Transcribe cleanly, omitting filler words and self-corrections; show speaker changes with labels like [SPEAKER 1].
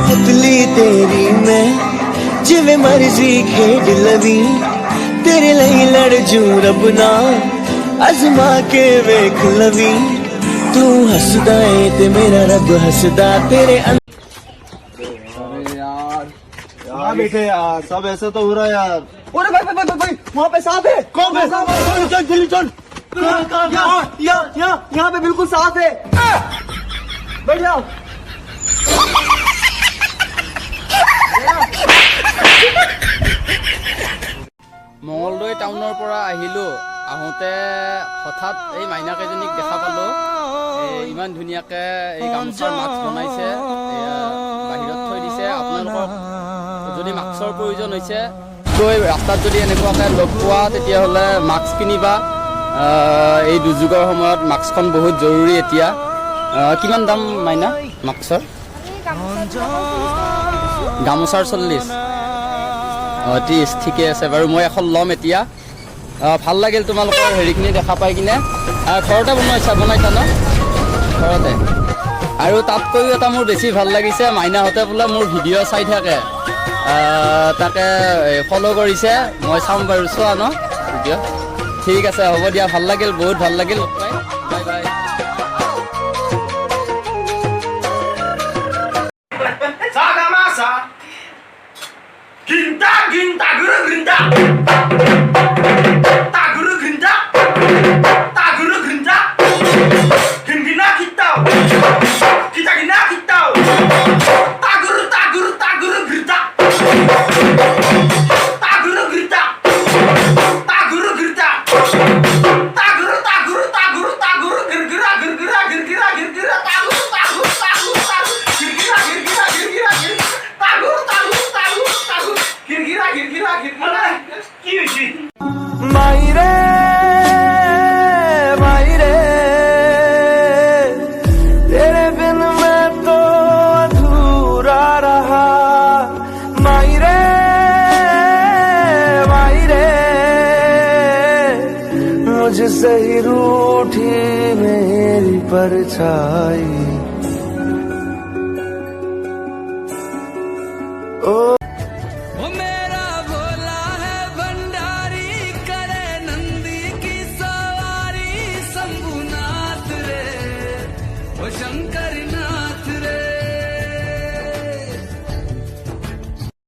[SPEAKER 1] पुतली तेरी मैं जिवें मर्जी खेड लवी तेरे लिए लड़ जू रब ना अजमा के वेख लवी तू हसदा है ते मेरा रब हसदा तेरे
[SPEAKER 2] अरे यार कहाँ बैठे यार, सब ऐसा तो हो रहा है यार।
[SPEAKER 1] अरे भाई भाई भाई भाई वहाँ पे सांप है। कौन है? चल जल्दी चल। यहाँ पे बिल्कुल साफ है। बैठ जाओ।
[SPEAKER 3] মঙলদৈ টাউনৰ পৰা আহিলোঁ। আহোঁতে হঠাৎ এই মাইনাকেইজনীক দেখা পালোঁ। ইমান ধুনীয়াকৈ এই গামোচাৰ মাস্ক বনাইছে, বাহিৰত থৈ দিছে। আপোনালোকক যদি মাস্কৰ প্ৰয়োজন হৈছে, ৰাস্তাত যদি এনেকুৱাকৈ লগ পোৱা তেতিয়াহ'লে মাস্ক কিনিবা। এই দুৰ্যোগৰ সময়ত মাস্কখন বহুত জৰুৰী এতিয়া। কিমান দাম মাইনা মাস্কৰ? গামোচাৰ 40। 30 ঠিকে আছে বাৰু, মই এখন ল'ম এতিয়া। ভাল লাগিল তোমালোকৰ হেৰিখিনি দেখা পাই কিনে। ঘৰতে বনাইছা ন? ঘৰতে। আৰু তাতকৈও এটা মোৰ বেছি ভাল লাগিছে, মাইনাহঁতে বোলে মোৰ ভিডিঅ' চাই থাকে, তাকে ফ'ল' কৰিছে। মই চাম বাৰু, চোৱা ন ভিডিঅ'? ঠিক আছে, হ'ব দিয়া। ভাল লাগিল, বহুত ভাল লাগিল। Bye bye.
[SPEAKER 4] Ginta, ginta, guru ginta. Tak guru ginta. Tak guru ginta. Gina kita. Kita gina kita. Tak guru ginta. Tak guru ginta. Tak guru ginta. Tak guru gira-gira gira-gira.
[SPEAKER 1] मायरे मायरे तेरे बिन मैं तो अधूरा रहा। मायरे मायरे मुझसे ही रूठी मेरी परछाई। ओ